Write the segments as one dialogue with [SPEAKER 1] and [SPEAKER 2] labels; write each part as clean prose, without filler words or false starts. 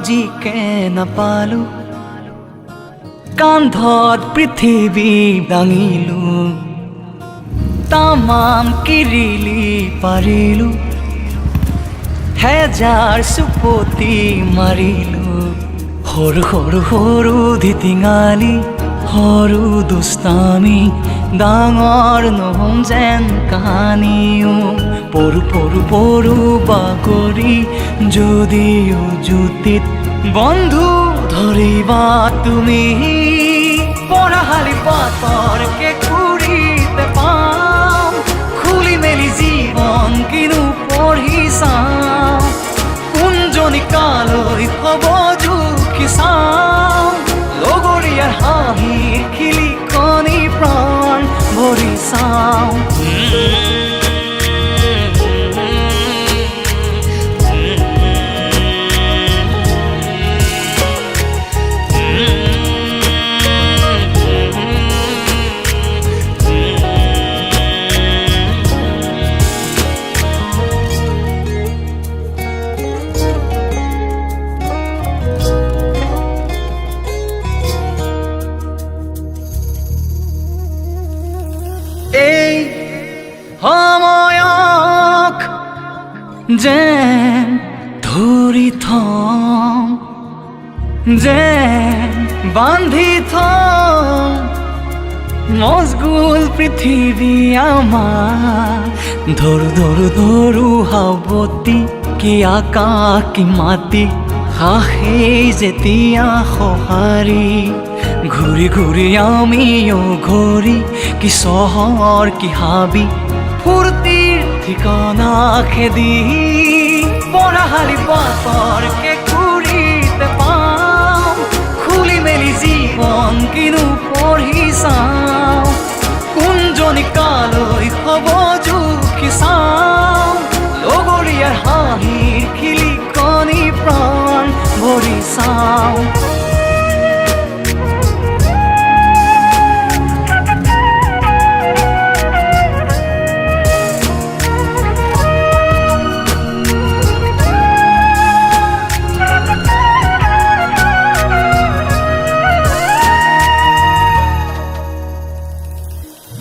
[SPEAKER 1] আজিকে নাপালো কান্ধত পৃথিৱী দাঙিলো তামাম কিৰিলি পাৰিলো হেজাৰ চুপতি মাৰিলো সৰু সৰু সৰু ধিটিঙালি সৰু দুষ্টামি ডাঙৰ নহম যেন কাহানিও পৰু পৰু পৰু বাগৰি যদিও জুতিত বন্ধু ধৰিবা তুমি পঢ়াশালি পাতৰ কেঁকুৰিতে পাম খুলি মেলি জীৱন কিনো পঢ়ি চাম কোনজনী কালৈ হ'ব জুখি চাম লগৰীয়াৰ হাঁহিৰ খিলিকনি প্ৰাণ ভৰি চাম এই সময়ক যেন ধৰি থম যেন বান্ধি থম মজগুল পৃথিৱী আমাৰ ধৰো ধৰো ধৰো সাৱতি কি আকাশ কি মাটি হাঁহেই যেতিয়া সঁহাৰি ঘূৰি ঘূৰি আমিও ঘূৰি কি চহৰ কি হাবি ফূৰ্তিৰ ঠিকনা খেদি পঢ়াশালি পাতৰ কেঁকুৰিতে পাম খুলি মেলি জীৱন কিনো পঢ়ি চাম কোনজনী কালৈ হ'ব জুখি চাম লগৰীয়াৰ হাঁহিৰ খিলিকনি প্ৰাণ ভৰি চাম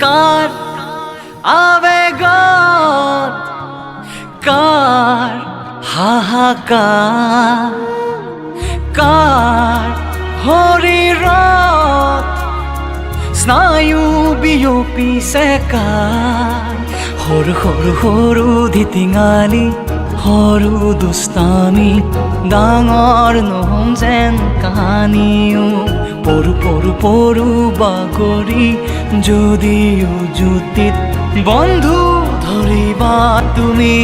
[SPEAKER 1] কাৰ আবেগত কাৰ হাহাকাৰ কাৰ শৰীৰত স্নায়ু বিয়পিছে কাৰ সৰু সৰু সৰু ধিটিঙালি সৰু দুষ্টামি ডাঙৰ নহম যেন কাহানিও পৰু পৰু পৰু বাগৰি যদিও জুতিত বন্ধু ধৰিবা তুমি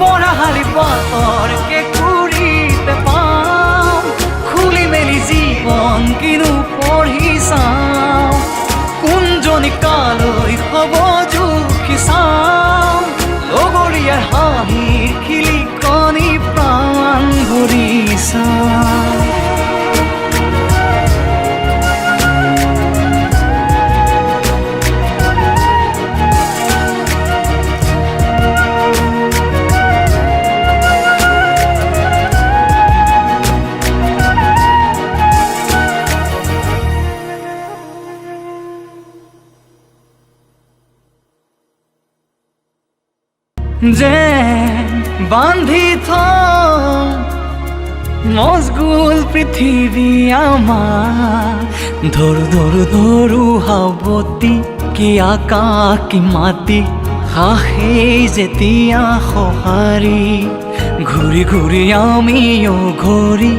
[SPEAKER 1] পঢ়াশালি পাতৰ কেঁকুৰিতে পাম খুলি মেলি জীৱন কিনো পঢ়ি চাম কোনজনী কালৈ হ'ব জুখি চাম লগৰীয়াৰ হাঁহিৰ খিলিকনি প্ৰাণ ভৰি চাম যেন বান্ধি থম মজগুল পৃথিৱী আমাৰ ধৰো ধৰো ধৰো সাৱতি কি আকাশ কি মাটি হাঁহেই যেতিয়া সঁহাৰি ঘূৰি ঘূৰি আমিও ঘূৰি